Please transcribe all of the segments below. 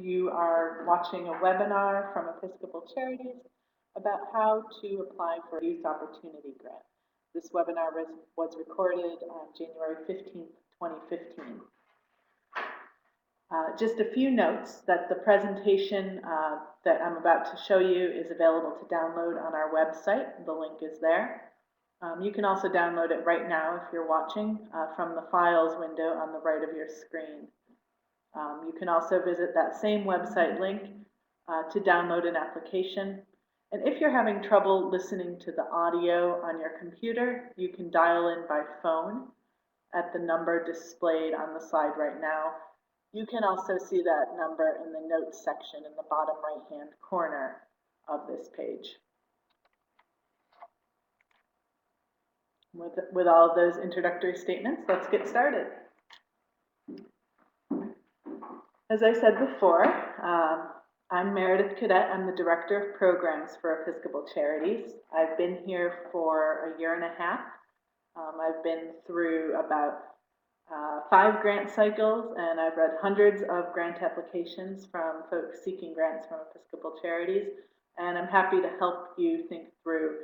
You are watching a webinar from Episcopal Charities about how to apply for a Youth Opportunity Grant. This webinar was recorded on January 15th, 2015. Just a few notes that the presentation that I'm about to show you is available to download on our website. The link is there. You can also download it right now if you're watching from the Files window on the right of your screen. You can also visit that same website link to download an application. And if you're having trouble listening to the audio on your computer, you can dial in by phone at the number displayed on the slide right now. You can also see that number in the notes section in the bottom right-hand corner of this page. With all of those introductory statements, let's get started. As I said before, I'm Meredith Cadet. I'm the Director of Programs for Episcopal Charities. I've been here for a year and a half. I've been through about 5 grant cycles, and I've read hundreds of grant applications from folks seeking grants from Episcopal Charities, and I'm happy to help you think through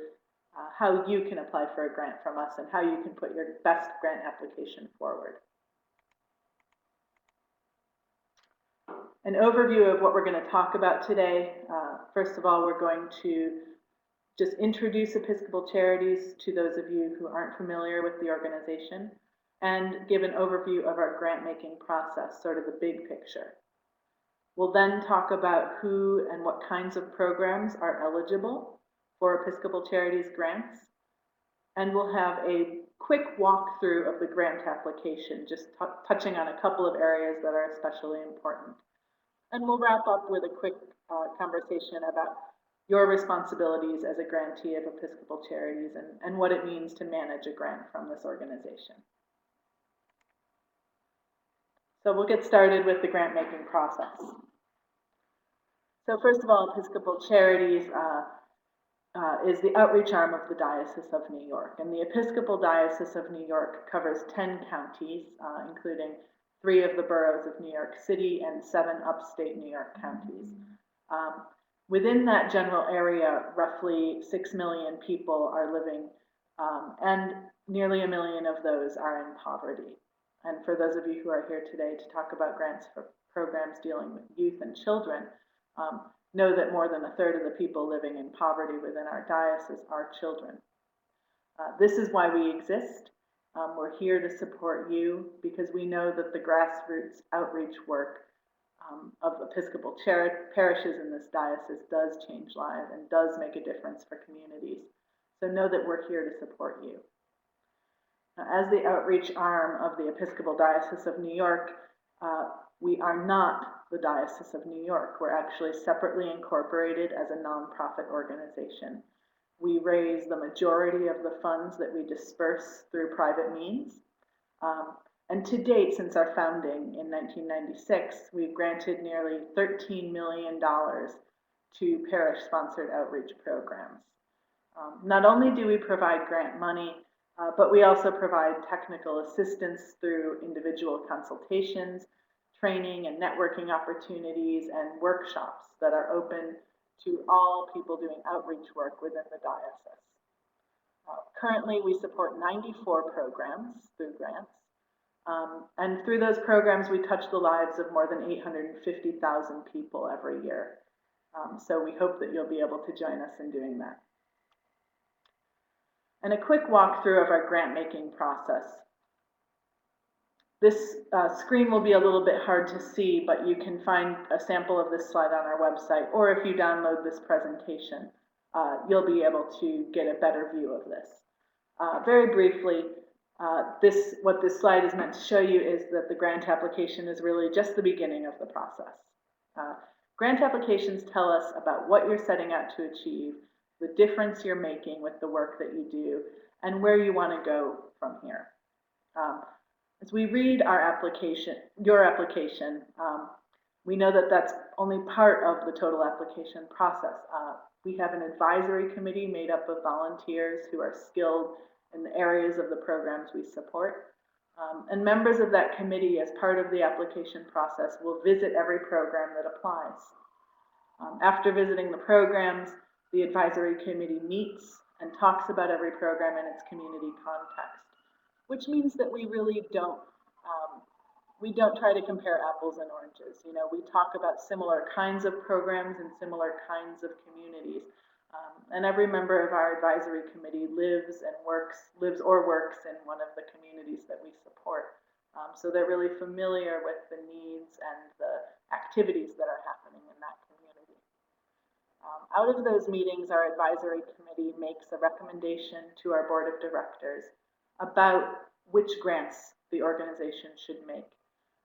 how you can apply for a grant from us and how you can put your best grant application forward. An overview of what we're going to talk about today. First of all, we're going to just introduce Episcopal Charities to those of you who aren't familiar with the organization, and give an overview of our grant-making process, sort of the big picture. We'll then talk about who and what kinds of programs are eligible for Episcopal Charities grants, and we'll have a quick walkthrough of the grant application, just touching on a couple of areas that are especially important. And we'll wrap up with a quick conversation about your responsibilities as a grantee of Episcopal Charities and what it means to manage a grant from this organization. So we'll get started with the grant-making process. So first of all, Episcopal Charities is the outreach arm of the Diocese of New York. And the Episcopal Diocese of New York covers 10 counties, including 3 of the boroughs of New York City and 7 upstate New York counties. Within that general area, roughly 6 million people are living, and nearly 1 million of those are in poverty. And for those of you who are here today to talk about grants for programs dealing with youth and children, know that more than 1/3 of the people living in poverty within our diocese are children. This is why we exist. We're here to support you because we know that the grassroots outreach work of Episcopal parishes in this diocese does change lives and does make a difference for communities. So know that we're here to support you. As the outreach arm of the Episcopal Diocese of New York, we are not the Diocese of New York. We're actually separately incorporated as a nonprofit organization. We raise the majority of the funds that we disperse through private means. And to date, since our founding in 1996, we've granted nearly $13 million to parish-sponsored outreach programs. Not only do we provide grant money, but we also provide technical assistance through individual consultations, training and networking opportunities, and workshops that are open to all people doing outreach work within the diocese. Currently, we support 94 programs through grants. And through those programs, we touch the lives of more than 850,000 people every year. So we hope that you'll be able to join us in doing that. And a quick walkthrough of our grant-making process. This screen will be a little bit hard to see, but you can find a sample of this slide on our website, or if you download this presentation, you'll be able to get a better view of this. Very briefly, what this slide is meant to show you is that the grant application is really just the beginning of the process. Grant applications tell us about what you're setting out to achieve, the difference you're making with the work that you do, and where you want to go from here. As we read your application, we know that that's only part of the total application process. We have an advisory committee made up of volunteers who are skilled in the areas of the programs we support. And members of that committee, as part of the application process, will visit every program that applies. After visiting the programs, the advisory committee meets and talks about every program in its community context, which means that we really don't try to compare apples and oranges. You know, we talk about similar kinds of programs and similar kinds of communities. And every member of our advisory committee lives or works in one of the communities that we support. So they're really familiar with the needs and the activities that are happening in that community. Out of those meetings, our advisory committee makes a recommendation to our board of directors about which grants the organization should make,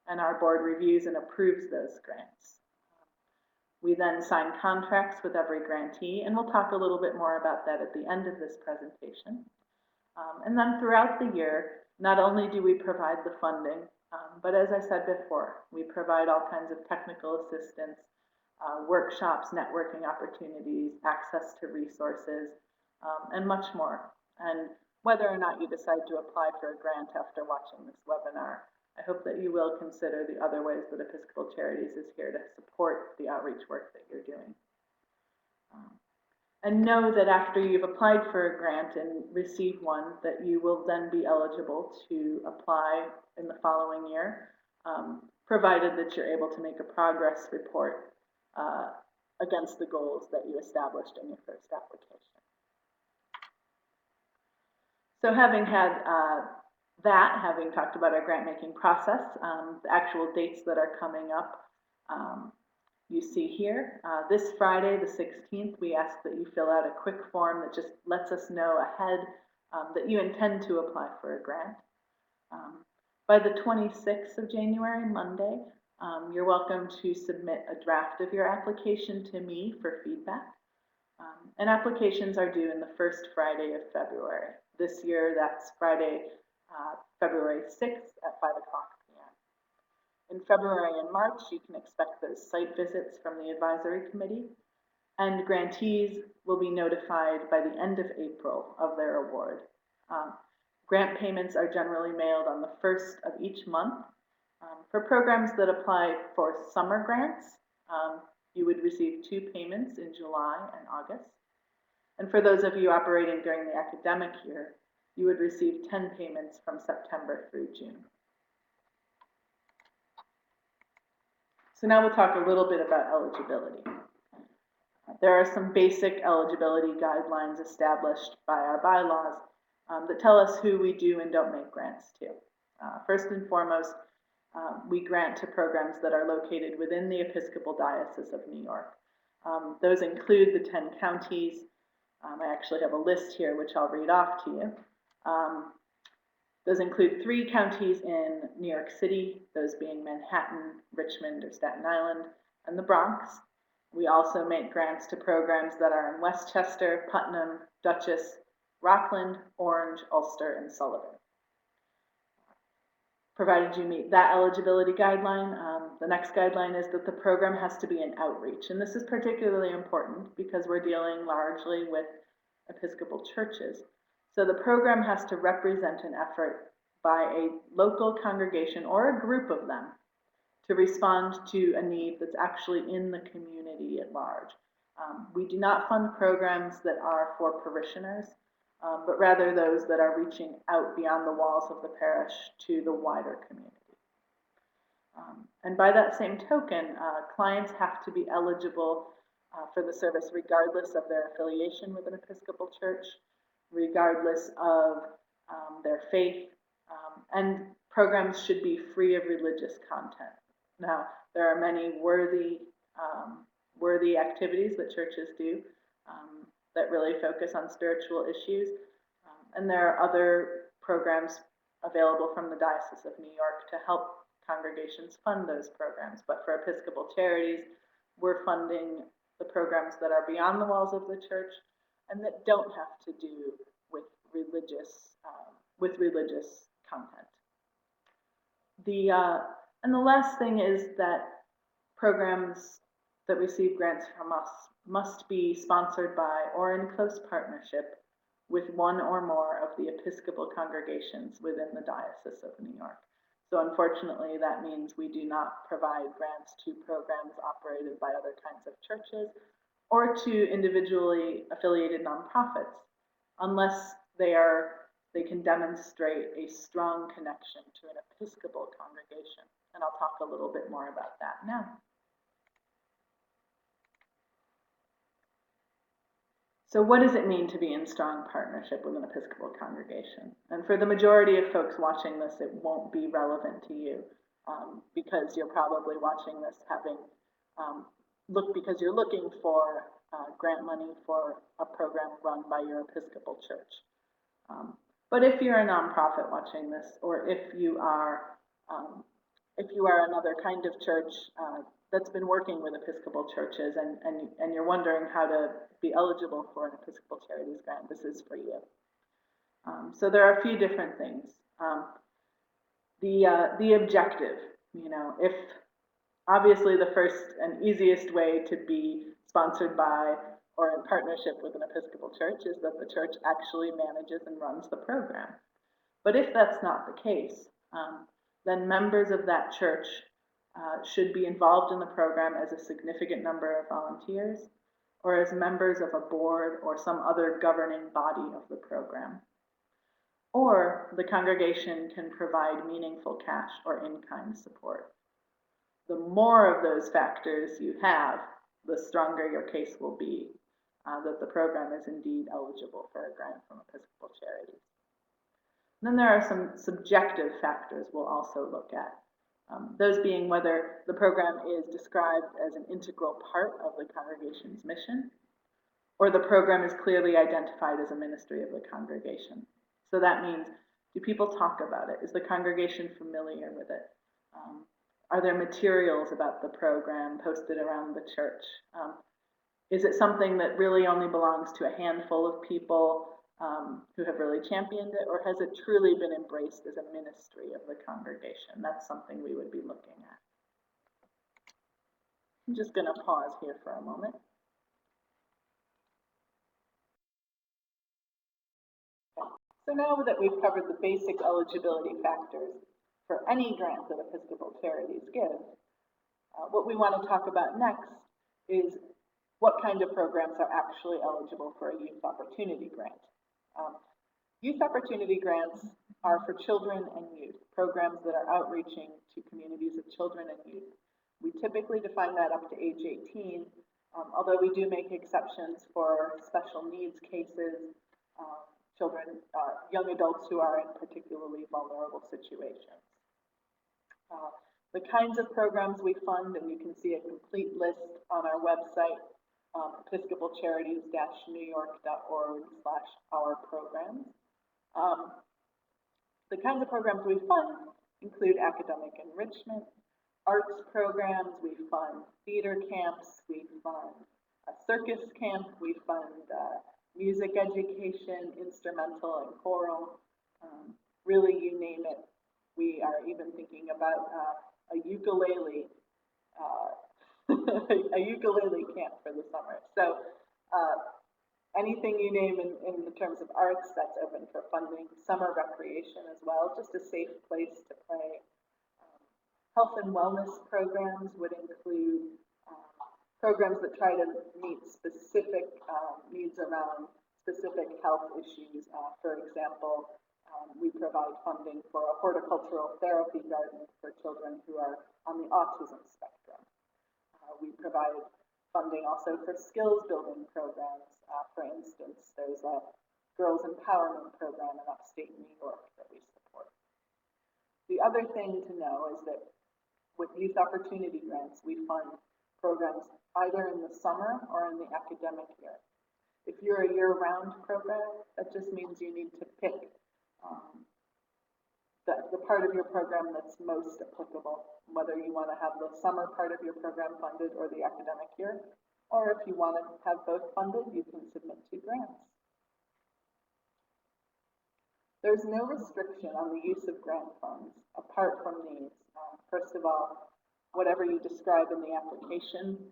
and our board reviews and approves those grants. We then sign contracts with every grantee, and we'll talk a little bit more about that at the end of this presentation. And then throughout the year, not only do we provide the funding, but as I said before, we provide all kinds of technical assistance, workshops, networking opportunities, access to resources, and much more. And whether or not you decide to apply for a grant after watching this webinar, I hope that you will consider the other ways that Episcopal Charities is here to support the outreach work that you're doing. And know that after you've applied for a grant and received one, that you will then be eligible to apply in the following year, provided that you're able to make a progress report against the goals that you established in your first application. So having had having talked about our grant making process, the actual dates that are coming up, you see here. This Friday, the 16th, we ask that you fill out a quick form that just lets us know ahead that you intend to apply for a grant. By the 26th of January, Monday, you're welcome to submit a draft of your application to me for feedback. And applications are due in the first Friday of February. This year, that's Friday, February 6th at 5 o'clock p.m. In February and March, you can expect those site visits from the advisory committee, and grantees will be notified by the end of April of their award. Grant payments are generally mailed on the first of each month. For programs that apply for summer grants, you would receive 2 payments in July and August. And for those of you operating during the academic year, you would receive 10 payments from September through June. So now we'll talk a little bit about eligibility. There are some basic eligibility guidelines established by our bylaws that tell us who we do and don't make grants to. First and foremost, we grant to programs that are located within the Episcopal Diocese of New York. Those include the 10 counties. I actually have a list here which I'll read off to you. Those include 3 counties in New York City, those being Manhattan, Richmond, or Staten Island, and the Bronx. We also make grants to programs that are in Westchester, Putnam, Dutchess, Rockland, Orange, Ulster, and Sullivan. Provided you meet that eligibility guideline, the next guideline is that the program has to be an outreach. And this is particularly important because we're dealing largely with Episcopal churches. So the program has to represent an effort by a local congregation or a group of them to respond to a need that's actually in the community at large. We do not fund programs that are for parishioners, but rather those that are reaching out beyond the walls of the parish to the wider community. And by that same token, clients have to be eligible for the service regardless of their affiliation with an Episcopal church, regardless of their faith, and programs should be free of religious content. Now, there are many worthy activities that churches do that really focus on spiritual issues, and there are other programs available from the Diocese of New York to help congregations fund those programs. But for Episcopal Charities, we're funding the programs that are beyond the walls of the church and that don't have to do with religious content. And the last thing is that programs that receive grants from us must be sponsored by or in close partnership with one or more of the Episcopal congregations within the Diocese of New York. So unfortunately, that means we do not provide grants to programs operated by other kinds of churches or to individually affiliated nonprofits, unless they can demonstrate a strong connection to an Episcopal congregation. And I'll talk a little bit more about that now. So what does it mean to be in strong partnership with an Episcopal congregation? And for the majority of folks watching this, it won't be relevant to you because you're probably watching this because you're looking for grant money for a program run by your Episcopal church. But if you're a nonprofit watching this, or if you are another kind of church that's been working with Episcopal churches and you're wondering how to be eligible for an Episcopal Charities grant, this is for you. So there are a few different things. The objective, if obviously the first and easiest way to be sponsored by or in partnership with an Episcopal church is that the church actually manages and runs the program. But if that's not the case, then members of that church should be involved in the program as a significant number of volunteers or as members of a board or some other governing body of the program. Or the congregation can provide meaningful cash or in-kind support. The more of those factors you have, the stronger your case will be that the program is indeed eligible for a grant from Episcopal Charities. And then there are some subjective factors we'll also look at. Those being whether the program is described as an integral part of the congregation's mission, or the program is clearly identified as a ministry of the congregation. So that means, do people talk about it? Is the congregation familiar with it? Are there materials about the program posted around the church? Is it something that really only belongs to a handful of people who have really championed it, or has it truly been embraced as a ministry of the congregation? That's something we would be looking at. I'm just going to pause here for a moment. So now that we've covered the basic eligibility factors for any grant that Episcopal Charities give, what we want to talk about next is what kind of programs are actually eligible for a youth opportunity grant. Youth opportunity grants are for children and youth, programs that are outreaching to communities of children and youth. We typically define that up to age 18, although we do make exceptions for special needs cases, children, young adults who are in particularly vulnerable situations. The kinds of programs we fund, and you can see a complete list on our website, episcopalcharities-newyork.org/our-programs. The kinds of programs we fund include academic enrichment, arts programs, we fund theater camps, we fund a circus camp, we fund music education, instrumental and choral, really you name it. We are even thinking about a ukulele a ukulele camp for the summer. So anything you name in terms of arts, that's open for funding. Summer recreation as well, just a safe place to play. Health and wellness programs would include programs that try to meet specific needs around specific health issues. For example, we provide funding for a horticultural therapy garden for children who are on the autism spectrum. We provide funding also for skills building programs. For instance, there's a girls empowerment program in upstate New York that we support. The other thing to know is that with youth opportunity grants, we fund programs either in the summer or in the academic year. If you're a year-round program, that just means you need to pick the part of your program that's most applicable, whether you want to have the summer part of your program funded or the academic year, or if you want to have both funded, you can submit to grants. There's no restriction on the use of grant funds apart from these. First of all, whatever you describe in the application,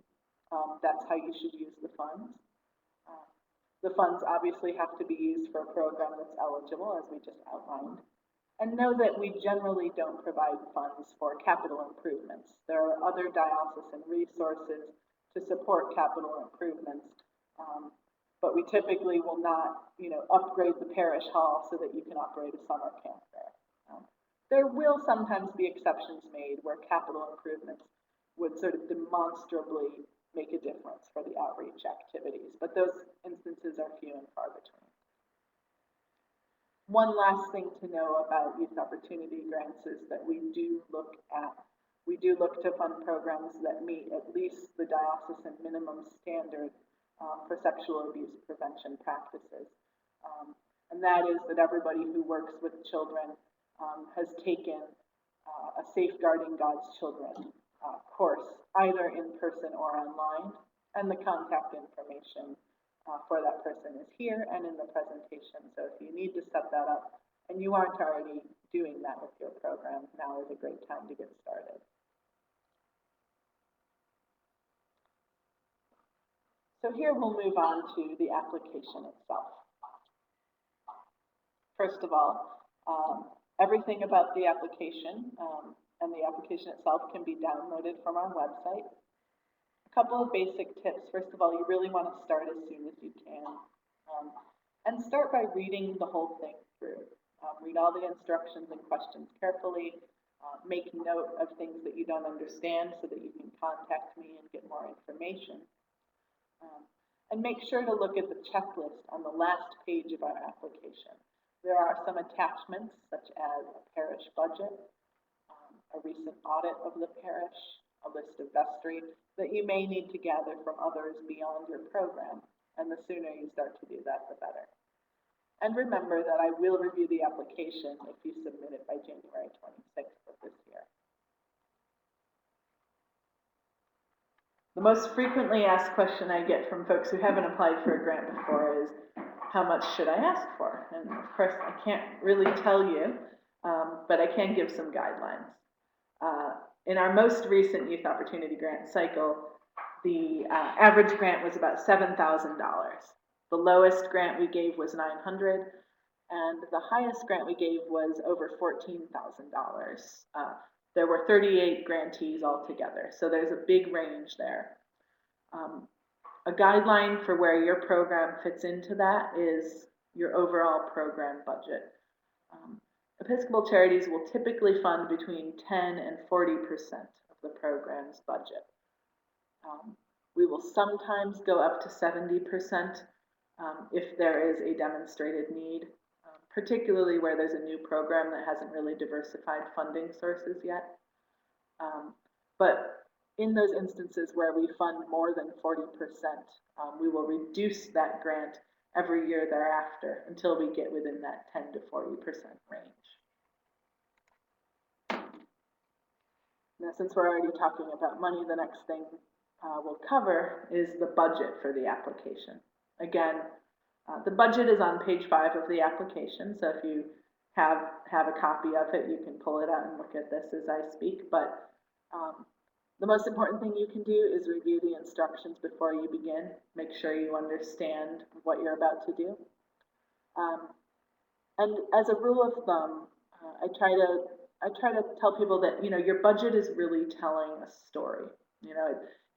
that's how you should use the funds. The funds obviously have to be used for a program that's eligible, as we just outlined. And know that we generally don't provide funds for capital improvements. There are other diocesan resources to support capital improvements, but we typically will not, upgrade the parish hall so that you can operate a summer camp there. There will sometimes be exceptions made where capital improvements would sort of demonstrably make a difference for the outreach activities, but those instances are few and far between. One last thing to know about youth opportunity grants is that we do look to fund programs that meet at least the diocesan minimum standard for sexual abuse prevention practices. And that is that everybody who works with children has taken a Safeguarding God's Children course, either in person or online, and the contact information for that person is here and in the presentation. So if you need to set that up and you aren't already doing that with your program, now is a great time to get started. So here we'll move on to the application itself. First of all, everything about the application and the application itself can be downloaded from our website. A couple of basic tips. First of all, you really want to start as soon as you can. And start by reading the whole thing through. Read all the instructions and questions carefully. Make note of things that you don't understand so that you can contact me and get more information. And make sure to look at the checklist on the last page of our application. There are some attachments, such as a parish budget, a recent audit of the parish, a list of vestry that you may need to gather from others beyond your program, and the sooner you start to do that, the better. And remember that I will review the application if you submit it by January 26th of this year. The most frequently asked question I get from folks who haven't applied for a grant before is, how much should I ask for? And of course, I can't really tell you, but I can give some guidelines. In our most recent Youth Opportunity Grant cycle, the average grant was about $7,000. The lowest grant we gave was $900, and the highest grant we gave was over $14,000. There were 38 grantees altogether, so there's a big range there. A guideline for where your program fits into that is your overall program budget. Episcopal Charities will typically fund between 10 and 40% of the program's budget. We will sometimes go up to 70% if there is a demonstrated need, particularly where there's a new program that hasn't really diversified funding sources yet. But in those instances where we fund more than 40%, we will reduce that grant every year thereafter until we get within that 10 to 40% range. Now, since we're already talking about money, the next thing we'll cover is the budget for the application. Again, the budget is on page 5 of the application, so if you have a copy of it, you can pull it out and look at this as I speak, but the most important thing you can do is review the instructions before you begin. Make sure you understand what you're about to do. And as a rule of thumb, I try to tell people that, your budget is really telling a story.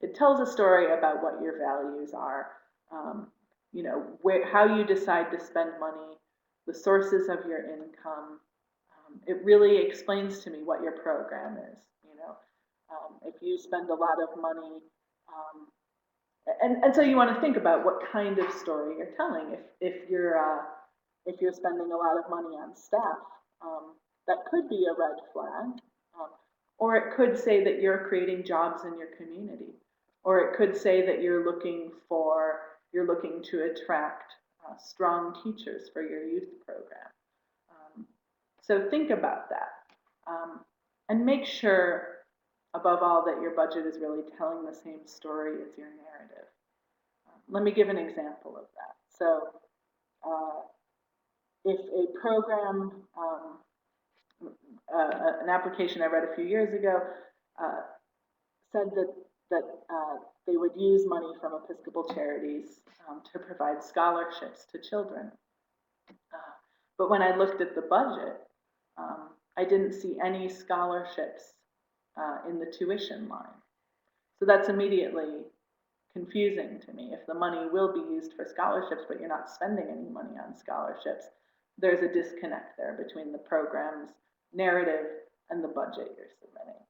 It tells a story about what your values are, how you decide to spend money, the sources of your income. It really explains to me what your program is. If you spend a lot of money, and so you want to think about what kind of story you're telling. If you're spending a lot of money on staff, that could be a red flag, or it could say that you're creating jobs in your community, or it could say that you're looking to attract strong teachers for your youth program. So think about that, and make sure, above all, that your budget is really telling the same story as your narrative. Let me give an example of that. So if a program, an application I read a few years ago said that that they would use money from Episcopal Charities to provide scholarships to children. But when I looked at the budget, I didn't see any scholarships in the tuition line. So that's immediately confusing to me. If the money will be used for scholarships, but you're not spending any money on scholarships, there's a disconnect there between the program's narrative and the budget you're submitting.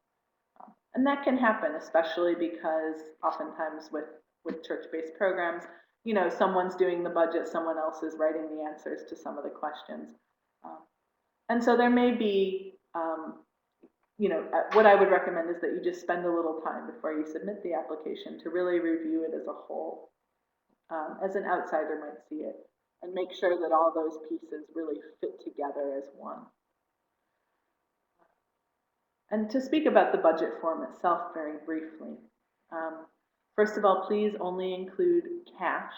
And that can happen, especially because oftentimes with church-based programs, you know, someone's doing the budget, someone else is writing the answers to some of the questions. And so there may be, you know, what I would recommend is that you just spend a little time before you submit the application to really review it as a whole, as an outsider might see it, and make sure that all those pieces really fit together as one. And to speak about the budget form itself very briefly, first of all, please only include cash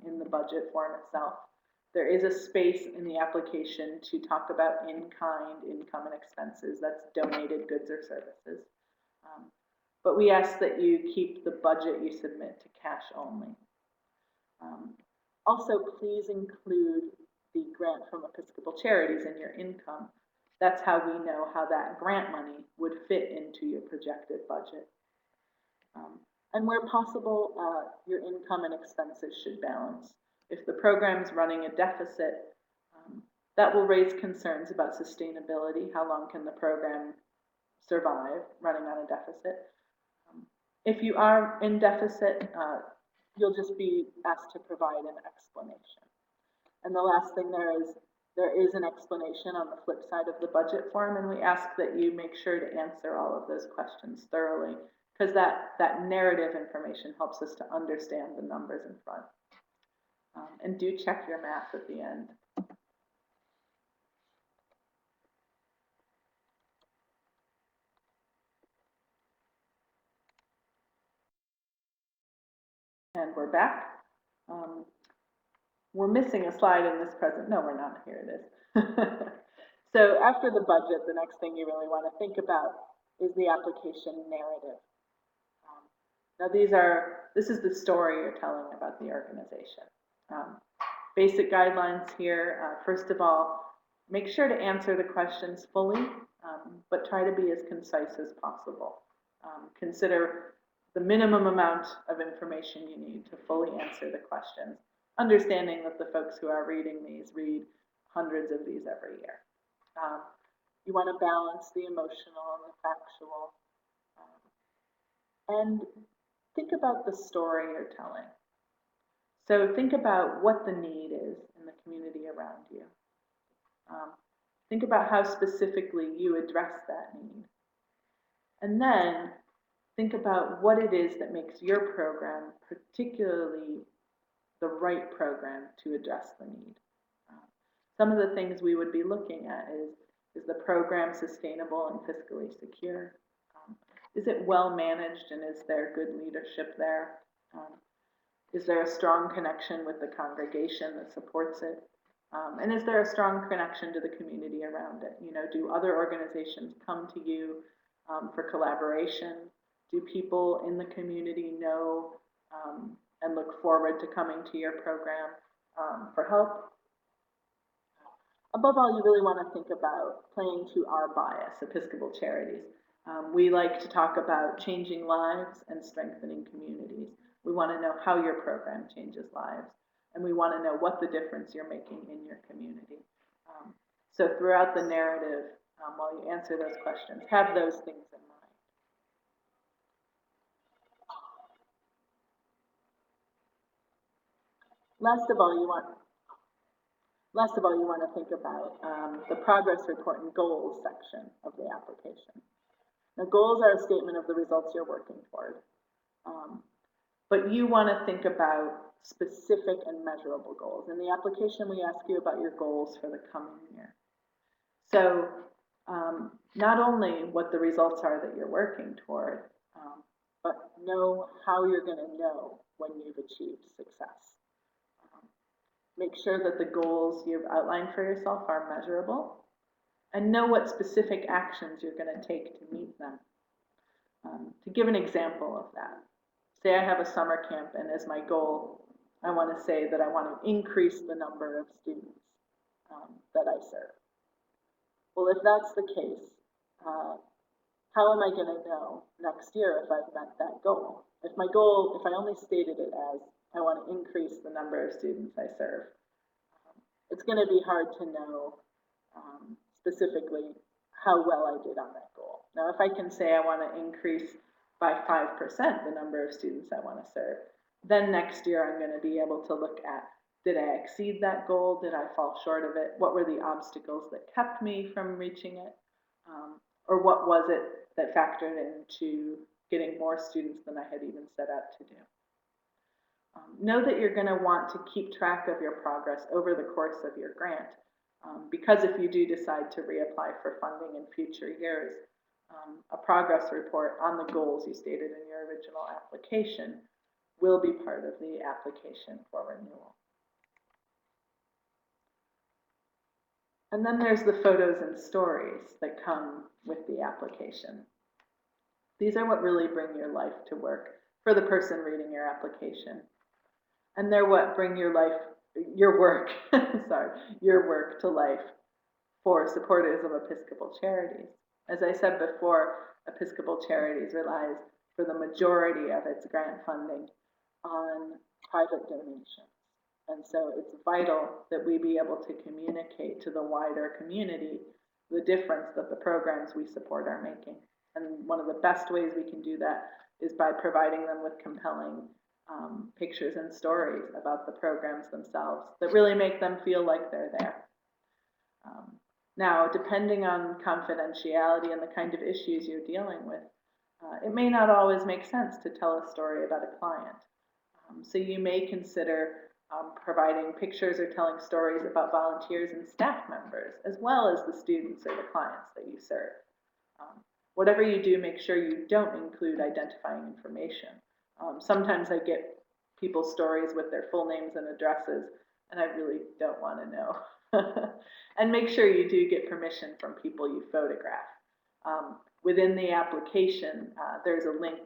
in the budget form itself. There is a space in the application to talk about in-kind income and expenses. That's donated goods or services. But we ask that you keep the budget you submit to cash only. Also, please include the grant from Episcopal Charities in your income. That's how we know how that grant money would fit into your projected budget. And where possible, your income and expenses should balance. If the program's running a deficit, that will raise concerns about sustainability. How long can the program survive running on a deficit? If you are in deficit, you'll just be asked to provide an explanation. And the last thing there is an explanation on the flip side of the budget form, and we ask that you make sure to answer all of those questions thoroughly, because that narrative information helps us to understand the numbers in front. And do check your math at the end. And we're back. We're missing a slide in this present. No, we're not. Here it is. So after the budget, the next thing you really want to think about is the application narrative. Now this is the story you're telling about the organization. Basic guidelines here. First of all, make sure to answer the questions fully, but try to be as concise as possible. Consider the minimum amount of information you need to fully answer the questions, understanding that the folks who are reading these read hundreds of these every year. You want to balance the emotional and the factual. And think about the story you're telling. So think about what the need is in the community around you. Think about how specifically you address that need. And then think about what it is that makes your program particularly the right program to address the need. Some of the things we would be looking at is the program sustainable and fiscally secure? Is it well managed, and is there good leadership there? Is there a strong connection with the congregation that supports it? And is there a strong connection to the community around it? You know, do other organizations come to you for collaboration? Do people in the community know and look forward to coming to your program for help? Above all, you really want to think about playing to our bias, Episcopal Charities. We like to talk about changing lives and strengthening communities. We want to know how your program changes lives, and we want to know what the difference you're making in your community. So throughout the narrative, while you answer those questions, have those things in mind. Last of all, you want to think about the progress report and goals section of the application. Now, goals are a statement of the results you're working toward. But you want to think about specific and measurable goals. In the application, we ask you about your goals for the coming year. So not only what the results are that you're working toward, but know how you're going to know when you've achieved success. Make sure that the goals you've outlined for yourself are measurable, and know what specific actions you're going to take to meet them. To give an example of that, say I have a summer camp, and as my goal, I want to say that I want to increase the number of students that I serve. Well, if that's the case, how am I going to know next year if I've met that goal? If I only stated it as I want to increase the number of students I serve, it's going to be hard to know specifically how well I did on that goal. Now, if I can say I want to increase by 5% the number of students I want to serve, then next year I'm going to be able to look at, did I exceed that goal? Did I fall short of it? What were the obstacles that kept me from reaching it? Or what was it that factored into getting more students than I had even set out to do? Know that you're going to want to keep track of your progress over the course of your grant, because if you do decide to reapply for funding in future years, a progress report on the goals you stated in your original application will be part of the application for renewal. And then there's the photos and stories that come with the application. These are what really bring your life to work for the person reading your application. And they're what bring your work to life for supporters of Episcopal Charities. As I said before, Episcopal Charities relies for the majority of its grant funding on private donations. And so it's vital that we be able to communicate to the wider community the difference that the programs we support are making. And one of the best ways we can do that is by providing them with compelling pictures and stories about the programs themselves that really make them feel like they're there. Now, depending on confidentiality and the kind of issues you're dealing with, it may not always make sense to tell a story about a client. So you may consider providing pictures or telling stories about volunteers and staff members, as well as the students or the clients that you serve. Whatever you do, make sure you don't include identifying information. Sometimes I get people's stories with their full names and addresses, and I really don't want to know. And make sure you do get permission from people you photograph. Within the application, there's a link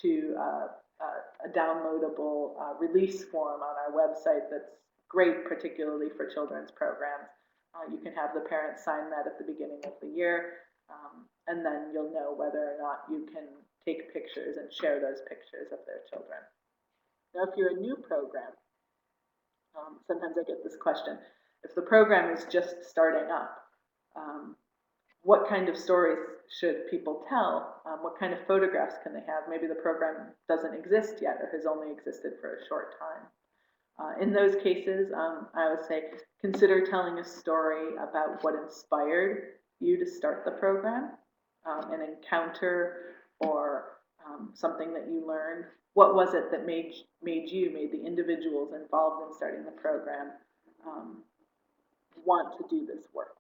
to a downloadable release form on our website that's great, particularly for children's programs. You can have the parents sign that at the beginning of the year, and then you'll know whether or not you can take pictures and share those pictures of their children. Now, if you're a new program, sometimes I get this question, if the program is just starting up, what kind of stories should people tell? What kind of photographs can they have? Maybe the program doesn't exist yet or has only existed for a short time. In those cases, I would say consider telling a story about what inspired you to start the program, an encounter or something that you learned. What was it that made the individuals involved in starting the program want to do this work?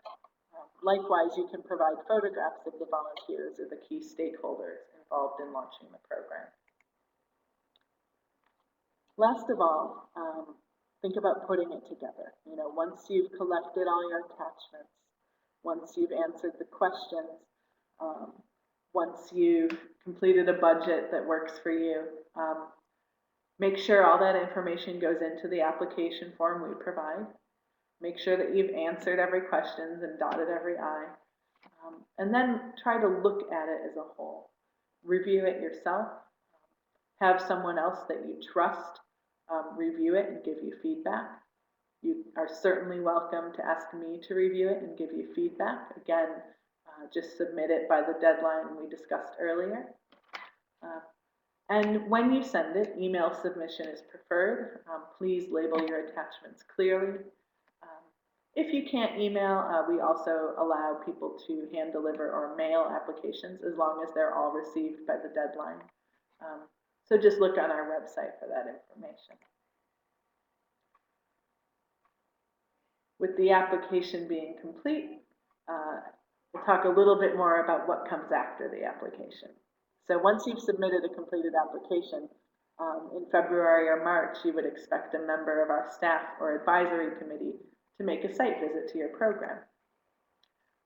Likewise, you can provide photographs of the volunteers or the key stakeholders involved in launching the program. Last of all, think about putting it together. Once you've collected all your attachments, once you've answered the questions, once you've completed a budget that works for you, make sure all that information goes into the application form we provide. Make sure that you've answered every question and dotted every I, and then try to look at it as a whole. Review it yourself. Have someone else that you trust review it and give you feedback. You are certainly welcome to ask me to review it and give you feedback. Again, just submit it by the deadline we discussed earlier. And when you send it, email submission is preferred. Please label your attachments clearly. If you can't email, we also allow people to hand deliver or mail applications as long as they're all received by the deadline. So just look on our website for that information. With the application being complete, we'll talk a little bit more about what comes after the application. So once you've submitted a completed application, in February or March, you would expect a member of our staff or advisory committee to make a site visit to your program.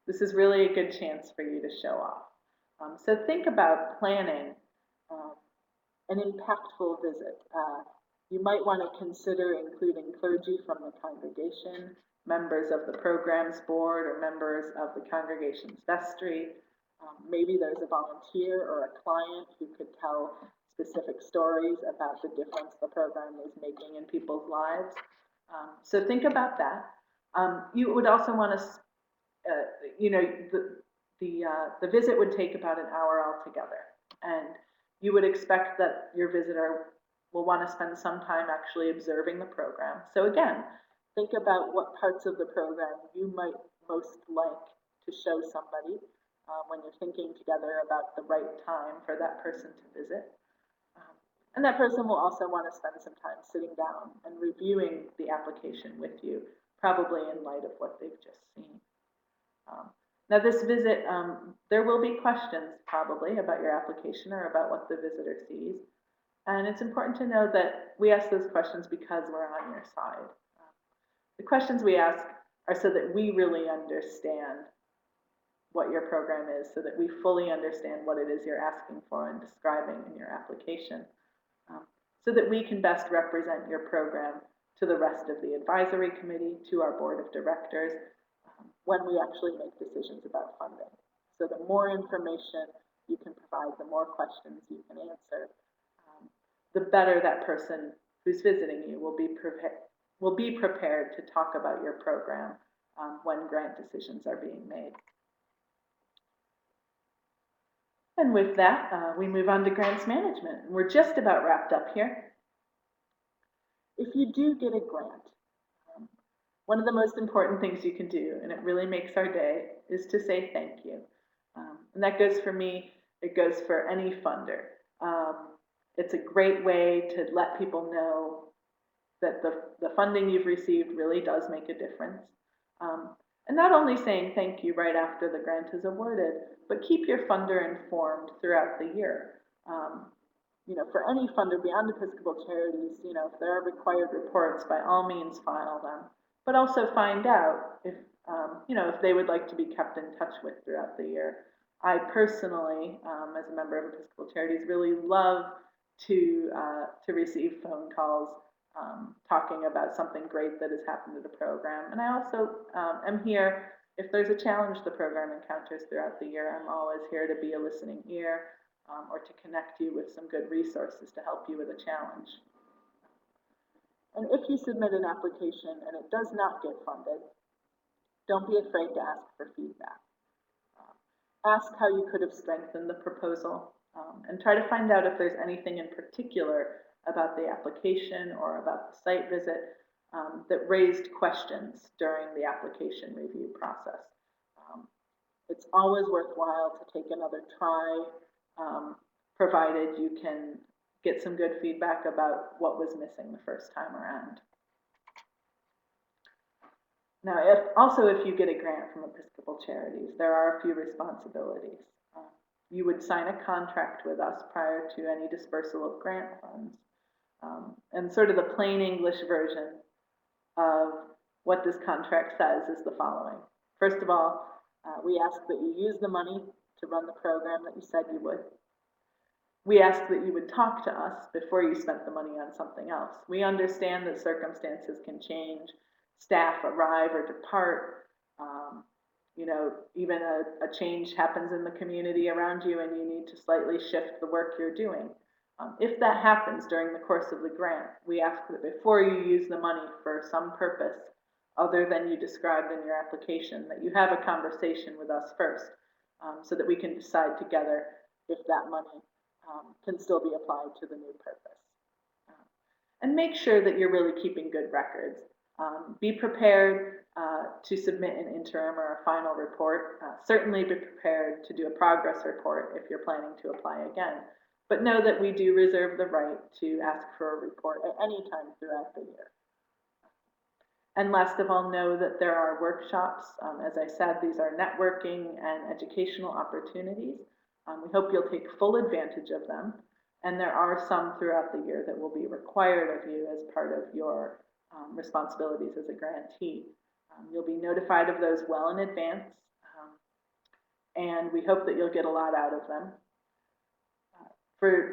This is really a good chance for you to show off. So think about planning an impactful visit. You might want to consider including clergy from the congregation, members of the programs board, or members of the congregation's vestry. Maybe there's a volunteer or a client who could tell specific stories about the difference the program is making in people's lives. So think about that. You would also want to, the visit would take about an hour altogether, and you would expect that your visitor will want to spend some time actually observing the program. So again, think about what parts of the program you might most like to show somebody when you're thinking together about the right time for that person to visit. And that person will also want to spend some time sitting down and reviewing the application with you, probably in light of what they've just seen. Now this visit, there will be questions probably about your application or about what the visitor sees. And it's important to know that we ask those questions because we're on your side. The questions we ask are so that we really understand what your program is, so that we fully understand what it is you're asking for and describing in your application, so that we can best represent your program to the rest of the advisory committee, to our board of directors, when we actually make decisions about funding. So the more information you can provide, the more questions you can answer, the better that person who's visiting you will be prepared to talk about your program when grant decisions are being made. And with that, we move on to grants management. We're just about wrapped up here. If you do get a grant, one of the most important things you can do, and it really makes our day, is to say thank you. And that goes for me, it goes for any funder. It's a great way to let people know that the funding you've received really does make a difference. And not only saying thank you right after the grant is awarded, but keep your funder informed throughout the year. For any funder beyond Episcopal Charities, if there are required reports, by all means file them, but also find out if they would like to be kept in touch with throughout the year. I personally, as a member of Episcopal Charities, really love to receive phone calls talking about something great that has happened to the program. And I also am here if there's a challenge the program encounters throughout the year. I'm always here to be a listening ear or to connect you with some good resources to help you with a challenge. And if you submit an application and it does not get funded, don't be afraid to ask for feedback. Ask how you could have strengthened the proposal, and try to find out if there's anything in particular about the application or about the site visit that raised questions during the application review process. It's always worthwhile to take another try, provided you can get some good feedback about what was missing the first time around. Now, if you get a grant from Episcopal Charities, there are a few responsibilities. You would sign a contract with us prior to any dispersal of grant funds. And sort of the plain English version of what this contract says is the following. First of all, we ask that you use the money to run the program that you said you would. We ask that you would talk to us before you spent the money on something else. We understand that circumstances can change, staff arrive or depart, even a change happens in the community around you and you need to slightly shift the work you're doing. If that happens during the course of the grant, we ask that before you use the money for some purpose other than you described in your application, that you have a conversation with us first, so that we can decide together if that money can still be applied to the new purpose. And make sure that you're really keeping good records. Be prepared to submit an interim or a final report. Certainly be prepared to do a progress report if you're planning to apply again. But know that we do reserve the right to ask for a report at any time throughout the year. And last of all, know that there are workshops. As I said, these are networking and educational opportunities. We hope you'll take full advantage of them. And there are some throughout the year that will be required of you as part of your responsibilities as a grantee. You'll be notified of those well in advance. and we hope that you'll get a lot out of them.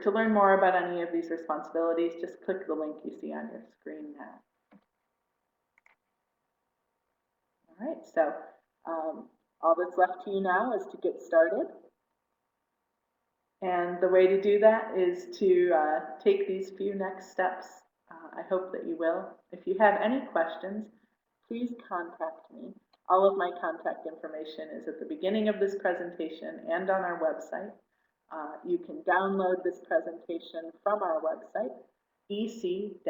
To learn more about any of these responsibilities, just click the link you see on your screen now. All right, so all that's left to you now is to get started. And the way to do that is to take these few next steps. I hope that you will. If you have any questions, please contact me. All of my contact information is at the beginning of this presentation and on our website. You can download this presentation from our website, ec-ny.org/YOG.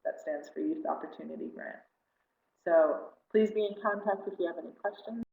That stands for Youth Opportunity Grant. So please be in contact if you have any questions.